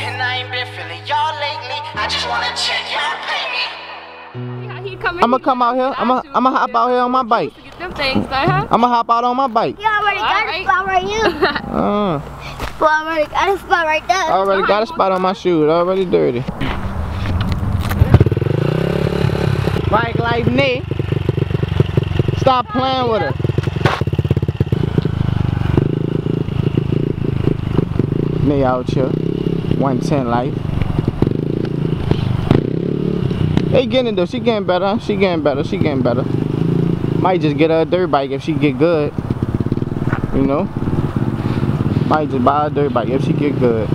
And I ain't been feeling y'all lately. I just wanna check y'all pay me. I'ma come out here. I'ma hop out here on my bike. I'ma hop out on my bike. You already got a spot right here. Already got a spot right there. Already got a spot on my shoe. Already dirty. Bike life, Nate. Stop playing with her. Nate out here. 110 life. They getting it though. She getting better. She getting better. She getting better. Might just get her a dirt bike if she get good. You know? Might just buy a dirt bike if she get good.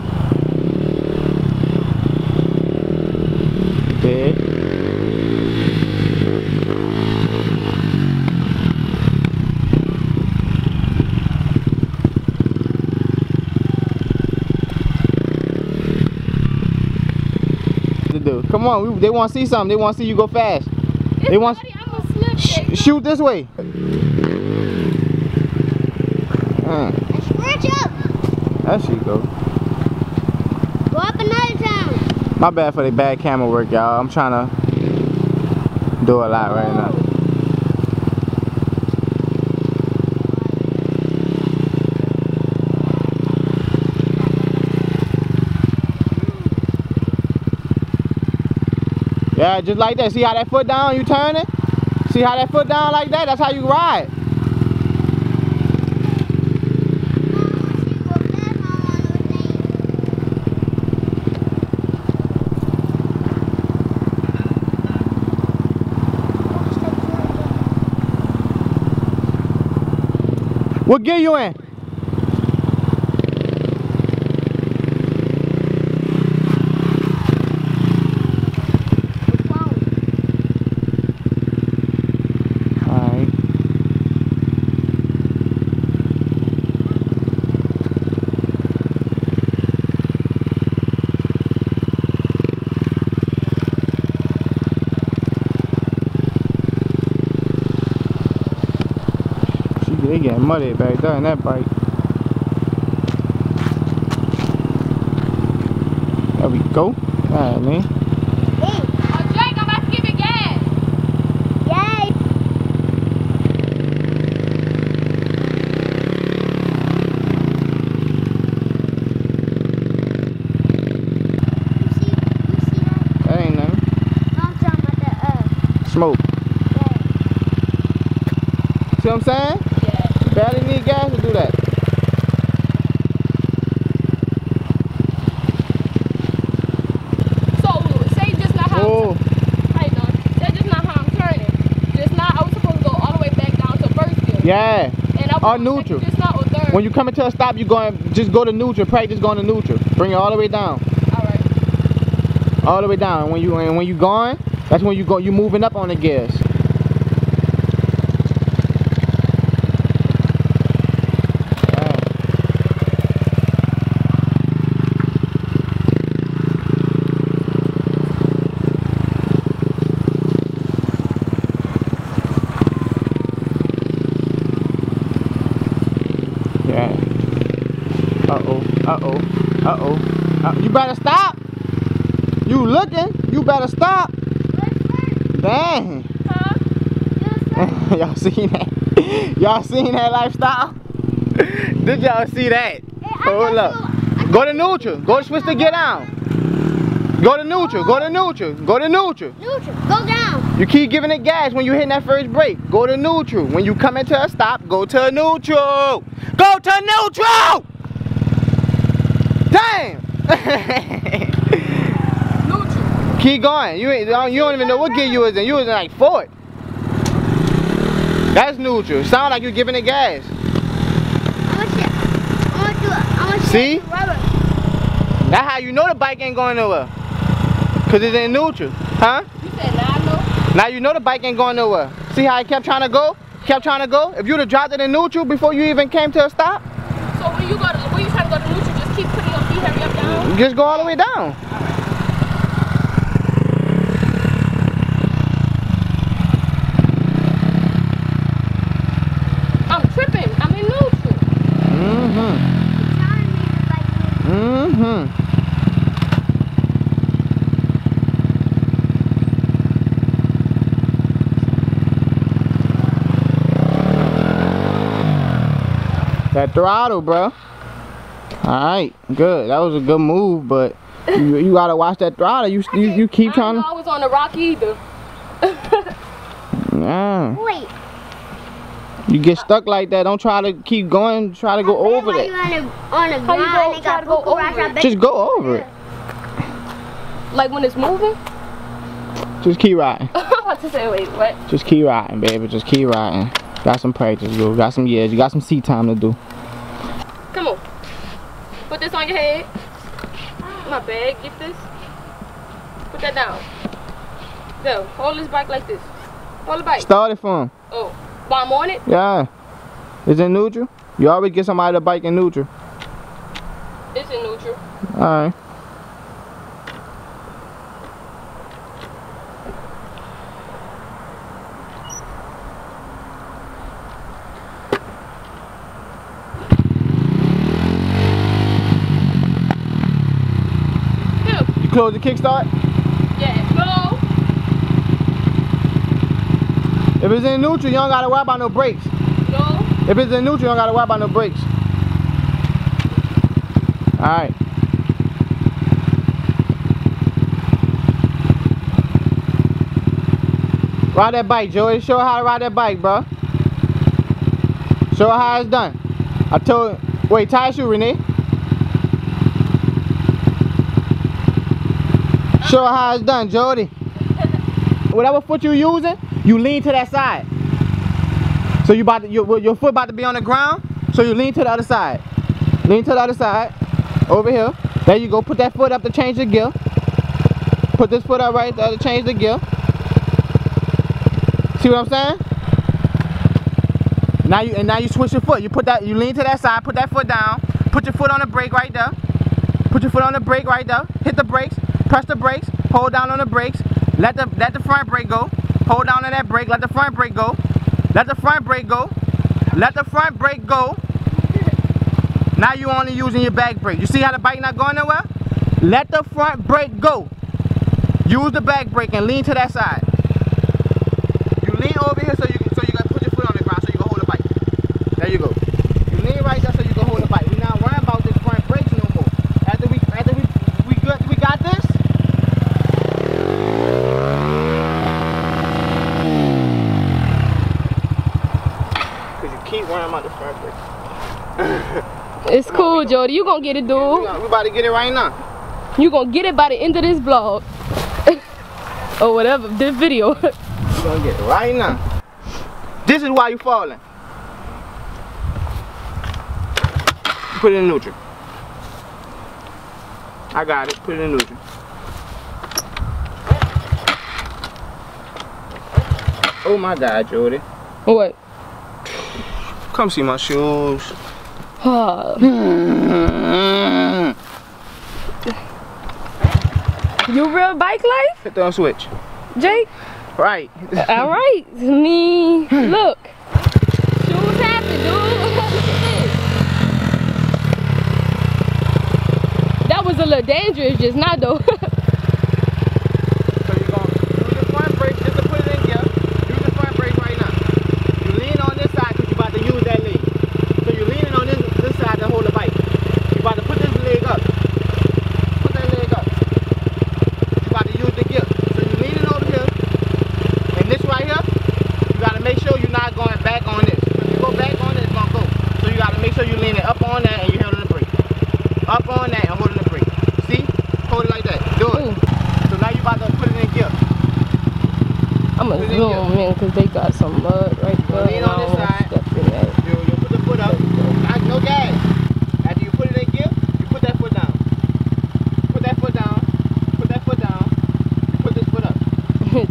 Big. To do. Come on, they want to see something. They want to see you go fast. They want. Shoot this way. Stretch up. There she go. Go up another time. My bad for the bad camera work, y'all. I'm trying to do a lot right now. Yeah, just like that. See how that foot down, you turn it? See how that foot down like that? That's how you ride. What gear you in? They getting muddy back there in that bike. There we go. Alright, man. Oh, Drake, I'm about to give it gas. Yay. You see that? That ain't nothing. I'm talking about the Smoke. yeah. See what I'm saying? Barely need gas to do that. So, say just not how Oh. how you doing? Say just not how I'm turning. Just not, I was supposed to go all the way back down to first gear. Yeah. And I was Or neutral. just not or third. When you come into a stop, you going just go to neutral. Practice going to neutral. Bring it all the way down. Alright. All the way down. And when you going, that's when you moving up on the gears. You better stop. You looking. You better stop. Dang. Huh? Y'all seen that? Y'all seen that lifestyle? Did y'all see that? Hold up. Go to neutral. Go switch the gear down. Go to neutral. Go to neutral. Go to neutral. Neutral. Go down. You keep giving it gas when you hitting that first brake. Go to neutral. When you come into a stop, go to neutral. Go to neutral! Damn! Neutral. Keep going. You don't even know what gear you was in. You was in like fourth. That's neutral. Sound like you're giving it gas. See? That's how you know the bike ain't going nowhere. Cause it's in neutral. Huh? You said now I know. Now you know the bike ain't going nowhere. See how it kept trying to go? Kept trying to go? If you'd have dropped it in neutral before you even came to a stop. So when you try to go to neutral, just keep putting your feet heavy up down? Just go all the way down. I'm tripping. I'm in neutral. Mm-hmm. That throttle, bro. Alright, good. That was a good move, but you gotta watch that throttle. You keep trying to. I was on the rock either. Yeah. Wait. You get stuck like that. Don't try to keep going. Try to go over that. On the ground and they got go over it? Just go over it. Like when it's moving? Just keep riding. I'm about to say, wait, what? Just keep riding, baby. Just keep riding. Got some practice, you got some years. You got some seat time to do. Come on. Put this on your head. My bag, get this. Put that down. Go, hold this bike like this. Hold the bike. Start it for him. Oh, while I'm on it? Yeah. Is it neutral? You always get somebody to bike in neutral. It's in neutral. Alright. You close the kickstart? Yeah, go. If it's in neutral, you don't gotta worry about no brakes. Go. If it's in neutral, you don't gotta worry about no brakes. Alright. Ride that bike, Joey. Show her how to ride that bike, bro. Show her how it's done. I told her. Wait, tie your shoe, Renee. Show her how it's done, Jody. Whatever foot you using, you lean to that side. So you about to, your foot about to be on the ground, so you lean to the other side. Lean to the other side. Over here. There you go. Put that foot up to change the gear. Put this foot up right there to change the gear. See what I'm saying? Now you switch your foot. You lean to that side, put that foot down, put your foot on the brake right there. Put your foot on the brake right there. Hit the brakes, press the brakes, hold down on the brakes, let the front brake go. Hold down on that brake, let the front brake go. Let the front brake go. Let the front brake go. Now you're only using your back brake. You see how the bike not going nowhere? Let the front brake go. Use the back brake and lean to that side. You lean over here so you gotta put your foot on the ground so you can hold the bike. There you go. You lean right there so you can hold the bike. We're not worrying about this front brakes no more. After we got this. Cause you keep worrying about the front brakes. It's cool, Jody. You gonna get it, dude. We about to get it right now. You gonna get it by the end of this vlog. Or whatever, this video. You gonna get it right now. This is why you falling. Put it in neutral. I got it. Put it in neutral. Oh my God, Jody. What? Come see my shoes. You real bike life? Hit the switch. Jake? Right. Alright. Look. Shoes happen, dude. That was a little dangerous just now, though. So you're going to use the front brake just to put it in gear. Use the front brake right now. You lean on this side because you're about to use that leg. So you're leaning on this side to hold the bike. You're about to put this leg up. Put that leg up. You're about to use the gear. So you're leaning over here. And this right here, you got to make sure you're not going back on this. If you go back on it, it's going to go. So you got to make sure you're leaning up on that and you're holding the brake. Up on that and holding the brake. See? Hold it like that. Do it. Ooh. So now you're about to put it in gear. I'm gonna zoom in because they got some mud right there. Lean on this side. You put the foot up. No gas. After you put it in gear, you put that foot down. Put that foot down. Put that foot down. Put this foot up.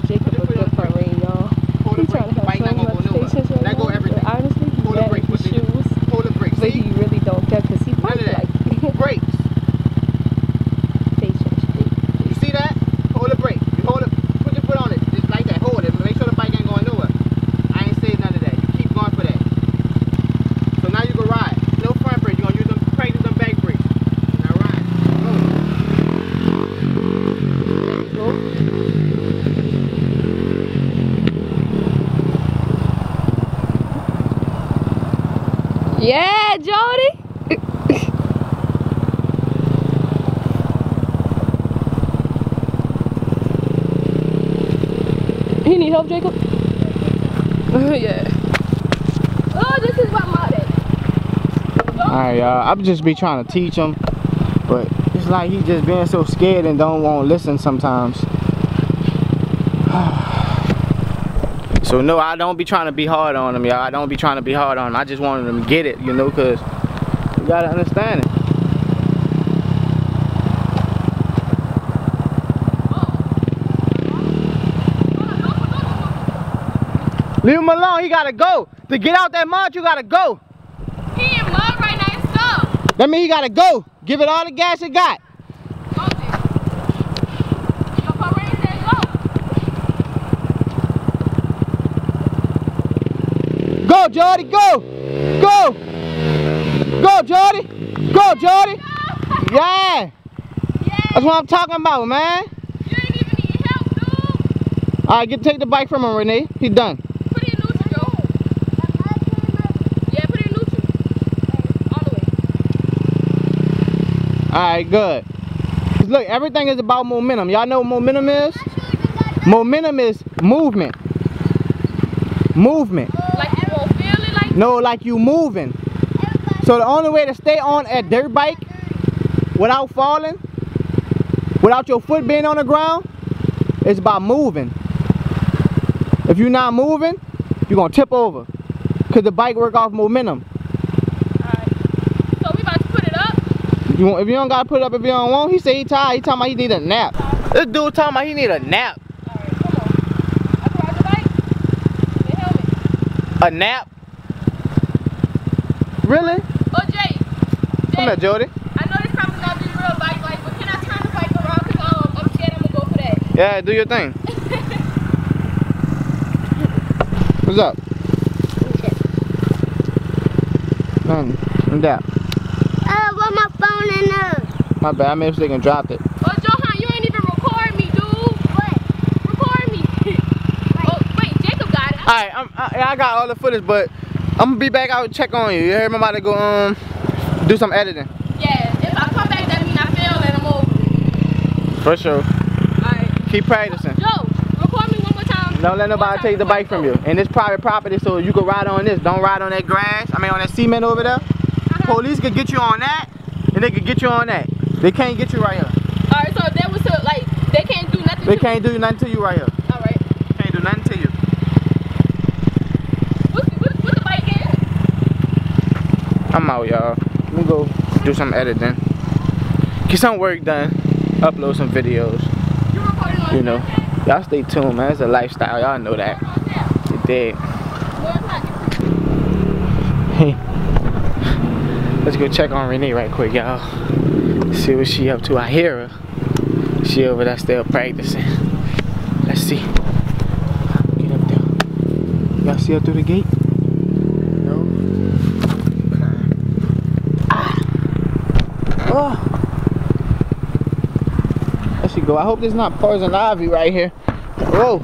Jacob a good parade, y'all. Hold the brake. The bike not gonna go nowhere. Let go everything. Honestly, Hold the brake. Put the shoes. Hold the brake. But See? he really don't care because he None bike of that. like Brakes. patience. You see that? Hold the brake. You hold it. Put your foot on it. Just like that. Hold it. Make sure the bike ain't going nowhere. I ain't saying none of that. You keep going need help, Jacob? Yeah. Oh, this is what mud is. Alright, y'all. I'm just be trying to teach him, but it's like he just being so scared and don't want to listen sometimes. So no, I don't be trying to be hard on him, y'all. I don't be trying to be hard on him. I just want him to get it, you know, cause you gotta understand it. Leave him alone, he gotta go. To get out that mud, you gotta go. He in mud right now, it's stuck. That means he gotta go. Give it all the gas it got. Go, Jordy, go! Go! Go, Jordy! Go, Jordy! Yeah! That's what I'm talking about, man. You ain't even need help, dude. Alright, take the bike from him, Renee. He's done. Put it in neutral, Joe. Yeah, put it in neutral. All the way. Alright, good. 'Cause look, everything is about momentum. Y'all know what momentum is? Momentum is movement. Movement. Like you won't feel it like? No, like you moving. So the only way to stay on a dirt bike without falling, without your foot being on the ground, is by moving. If you're not moving, you're gonna tip over. Cause the bike work off momentum. Alright. So we about to put it up? If you don't gotta put it up if you don't want, he say he tired, he talking about he need a nap. This dude talking about he need a nap. Alright, come on. I can ride the bike? The helmet. A nap? Really? Oh, Jay. Come here, Jody. I know this probably not be real bike life, but can I turn the bike around? Cause I'm scared I'm gonna go for that. Yeah, do your thing. What's up? Nothing. And that. I want my phone in there. My bad, I made a mistake and dropped it. Oh, Johan, you ain't even record me, dude. What? Record me. Oh, wait, Jacob got it. Alright, I got all the footage, but I'm gonna be back out and check on you. You heard me? I'm about to go do some editing. Yeah, if I come back, that means I failed and I'm over. For sure. Alright. Keep practicing. Joe, record me one more time. Don't let nobody take the bike from you. And it's private property, so you can ride on this. Don't ride on that grass. I mean on that cement over there. Police can get you on that, and they can get you on that. They can't get you right here. Alright, so if that was to, like, they can't do nothing They to can't do nothing to you right here. Alright. Can't do nothing to you. What's the bike in? I'm out, y'all. Let me go do some editing. Get some work done. Upload some videos. You recording on You know. Y'all stay tuned, man. It's a lifestyle. Y'all know that. You dig? Hey. Let's go check on Renee right quick, y'all. See what she up to. I hear her. She over there still practicing. Let's see. Get up there. Y'all see her through the gate? No. Ah. Oh. There she go. I hope there's not poison ivy right here. Whoa.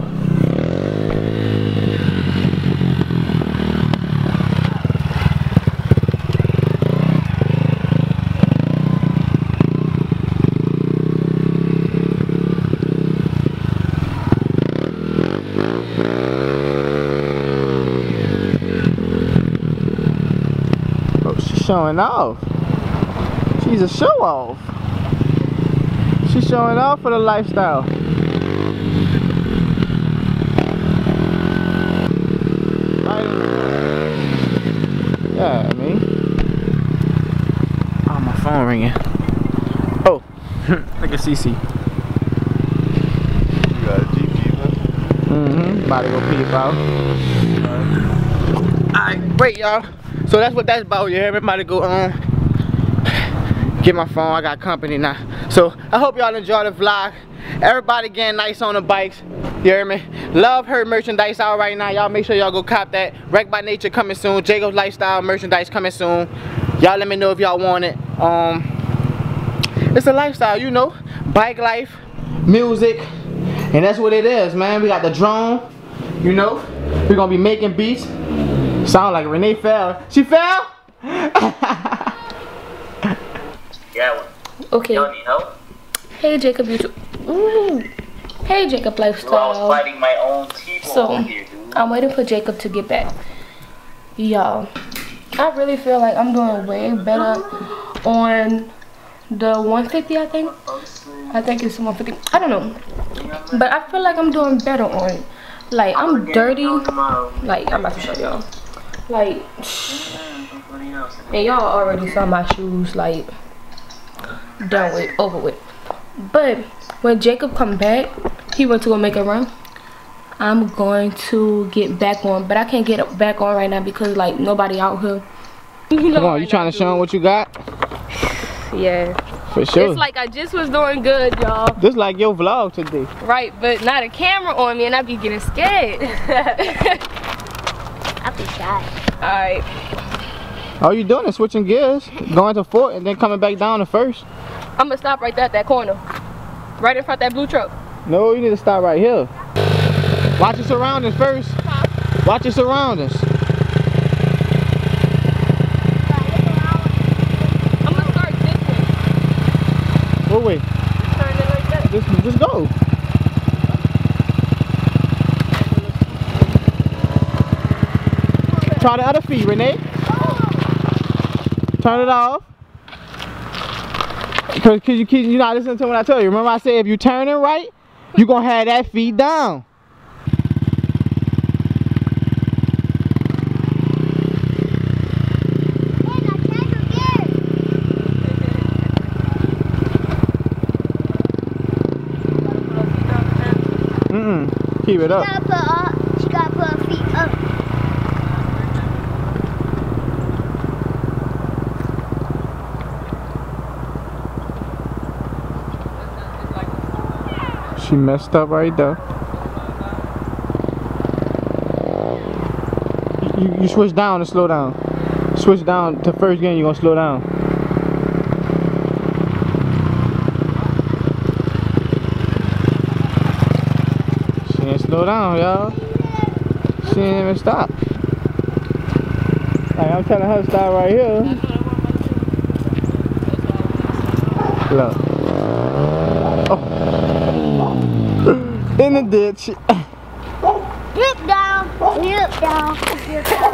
Showing off. She's a show off. She's showing off for the lifestyle. Right? Yeah, I mean. Oh, my phone ringing. Oh, look at CC. You got a GP, man? About to go peep out. Alright, wait, y'all. So that's what that's about. You hear me? About to go get my phone. I got company now. So I hope y'all enjoy the vlog. Everybody getting nice on the bikes. You hear me? Love Her merchandise out right now. Y'all make sure y'all go cop that. Wrecked by Nature coming soon. Jacob's Lifestyle merchandise coming soon. Y'all let me know if y'all want it. It's a lifestyle, you know. Bike life, music, and that's what it is, man. We got the drone. You know, we're gonna be making beats. Sound like Renee fell. She fell? Yeah, Okay. y'all need help? Hey, Jacob, you too. Ooh. Hey Jacob Lifestyle. Fighting my own T-bone So here, dude. I'm waiting for Jacob to get back. Y'all, I really feel like I'm doing way better on the 150. I think it's 150. I don't know, but I feel like I'm doing better on it. Like I'm dirty. Like I'm about to show y'all. Like, and y'all already saw my shoes. Like done with, over with. But when Jacob come back, he went to go make a run. I'm going to get back on, but I can't get back on right now because like nobody out here. Come on, you trying to show him what you got? Yeah. For sure. It's like I just was doing good, y'all. This like your vlog today. Right, but not a camera on me and I be getting scared. I'll be shy. Alright. All you doing is switching gears, going to fourth and then coming back down to first. I'm gonna stop right there at that corner. Right in front of that blue truck. No, you need to stop right here. Watch your surroundings first. Watch your surroundings. I'm gonna start this way. What way? Turn it like that. Just go. Try the other feet, Renee. Turn it off. Cause you're not listening to what I tell you. Remember I said if you turn it right, you're gonna have that feet down. Keep it up. She gotta put her feet up. She messed up right there. You switch down to slow down. Switch down to first gear, you're gonna slow down. She didn't slow down, y'all. She didn't even stop. Like I'm telling her to stop right here. Look. Oh. In the ditch. Dip down. Dip down. Dip down.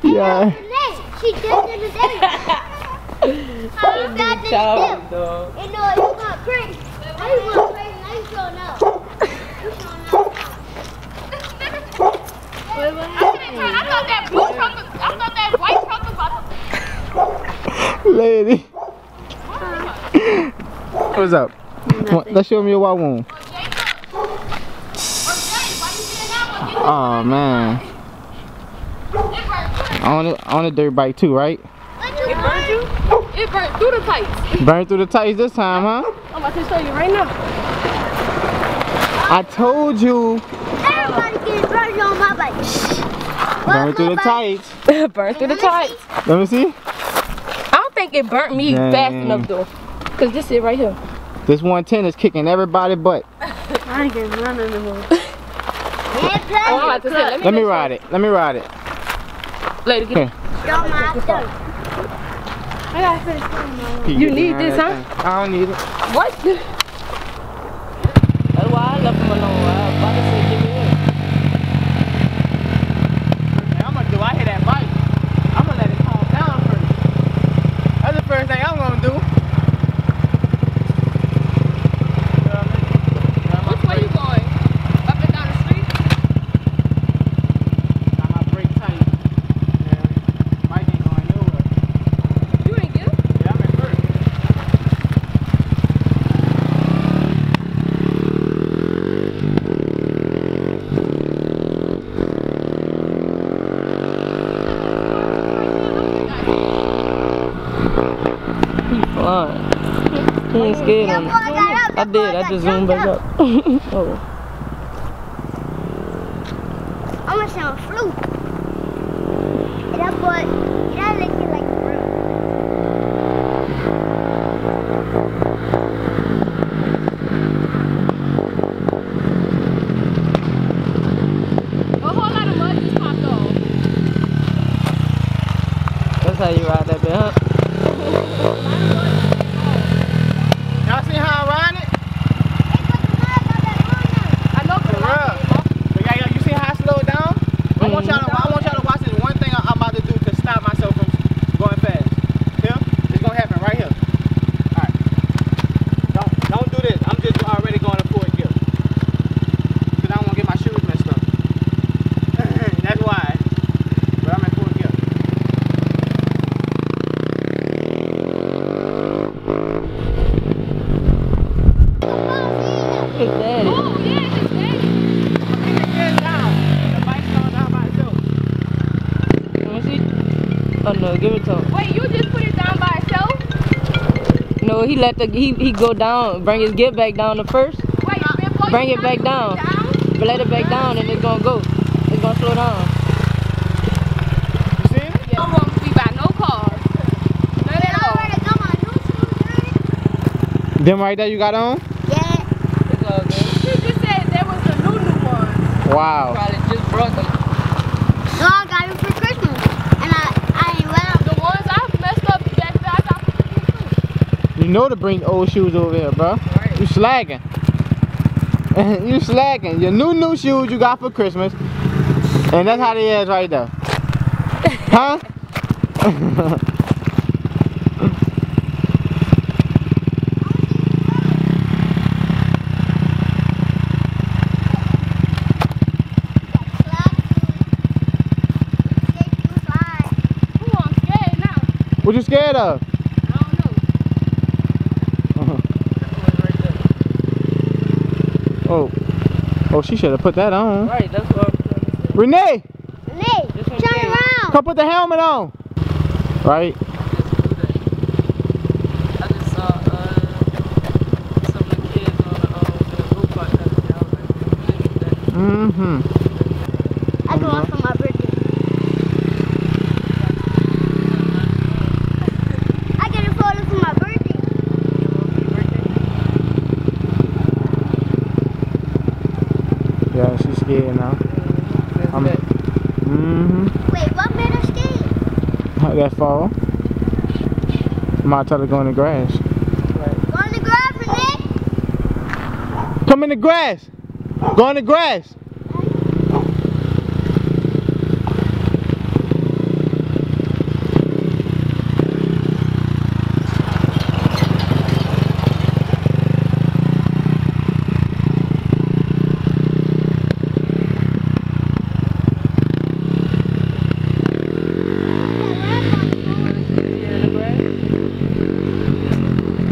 Yeah. She dipped in the day. How you got this dip? You know, you got crazy. How you went crazy? Now you showing up. You showing up. I thought that blue truck was, I thought that white truck was about to... Lady. What's up? Come on, let's show me your white wound. Oh man. On a dirt bike too, right? It burned you? It burned through the tights. Burned through the tights this time, huh? I'm about to show you right now. I told you. Everybody gets burned on my bike. Burned through the tights. Burned through the tights. Let me see. I don't think it burnt me fast enough though. Cause this is right here. This 110 is kicking everybody's butt. I ain't getting none of them. Let me ride it. Let me ride it. Lady, get it. Don't mind them. I gotta finish. You need this, huh? I don't need it. What? That's why I left him alone. I was about to say, give me it. I'm gonna do, I hit that bike. I'm gonna let it calm down first. That's the first thing I'm gonna do. Which way you going? Up and down the street? Got my brake tight. Yeah, bike ain't going nowhere. You ain't get it? Yeah, I'm in first. He ain't scared on me. I did, I just zoomed back up. Oh. I'm gonna sound flute. That boy, that lick it like a broom. A whole lot of mud just popped off. That's how you ride that bit, huh? give it to him. Wait, you just put it down by itself? No, he let he go down, bring his gift back down to first. Wait, before Bring you it back down. down? Let it back down and it's gonna go. It's gonna slow down. You seen it? Yeah. I won't be by no cars. None at all. already got my new shoes. Them right there you got on? Yeah. It's all good. She just said there was the new ones. Wow. Probably just brought them. No, I got it for Christmas. And I ain't wear them. The ones I messed up back there, I got for Christmas too. You know to bring old shoes over here, bro. Right. You slacking. You slacking. Your new shoes you got for Christmas. And that's how they is right there. Huh? Ooh, I'm scared now. What you scared of? I don't know. Oh. Oh, she should have put that on. Right, that's what I'm trying to say. Renee, Nick, This one turn came. around. come put the helmet on. Right? I just saw some of the kids on the go-kart the other day. I was like, that. Mm-hmm. I go off for my birthday. I get a photo for my birthday. Yeah, she's scared now. Mm-hmm. Wait, what made her skate? That fall. Might tell her to go in the grass. Go in the grass, Nick. Come in the grass. Go in the grass.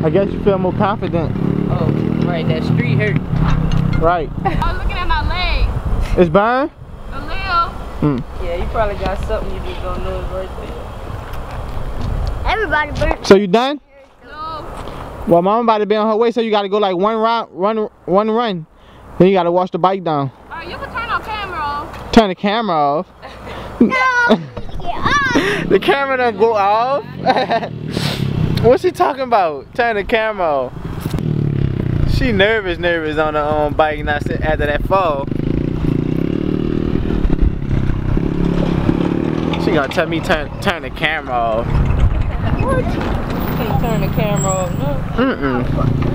I guess you feel more confident. Oh, right, that street hurt. Right. I was looking at my legs. It's burn? A little. Yeah, you probably got something you just don't know is right there. Everybody burnt. So you done? No. Well, mama about to be on her way, so you gotta go like one run. Then you gotta wash the bike down. Alright, you can turn our camera off. Turn the camera off. No. Yeah. The camera done go off? What's she talking about? Turn the camera off. She nervous on her own bike now after that fall. She gonna tell me turn the camera off. What? Can't turn the camera off, no. Mm-mm.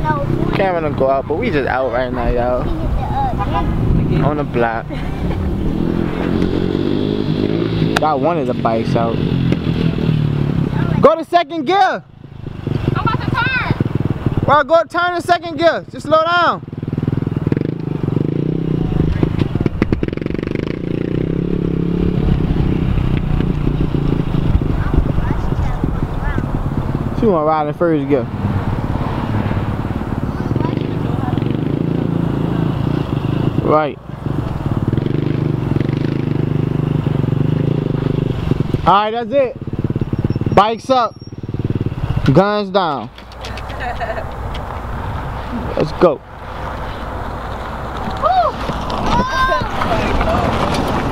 No. Camera don't go out, but we just out right now, y'all. On the block. Got one of the bikes out. Go to second gear. I'm about to turn. Well, go turn to second gear. Just slow down. She wanna ride in first gear. Right. Alright, that's it. Bikes up. Guns down. Let's go.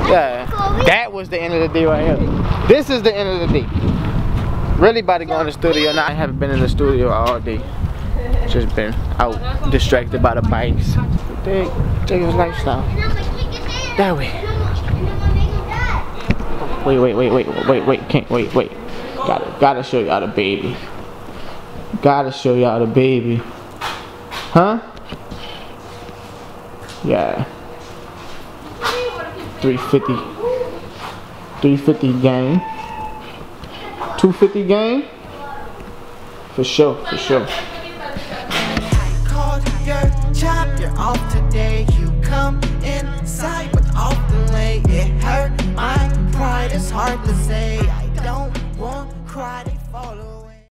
Yeah, that was the end of the day right here. This is the end of the day. Really about to go in the studio now. I haven't been in the studio all day. Just been out distracted by the bikes. Take his lifestyle. That way. Wait. Can't wait. Gotta show y'all the baby. Gotta show y'all the baby. Huh? Yeah. 350 game. 250 game. For sure. I called your job, you're off today. You come inside with off delay. It hurt my pride, it's hard to say.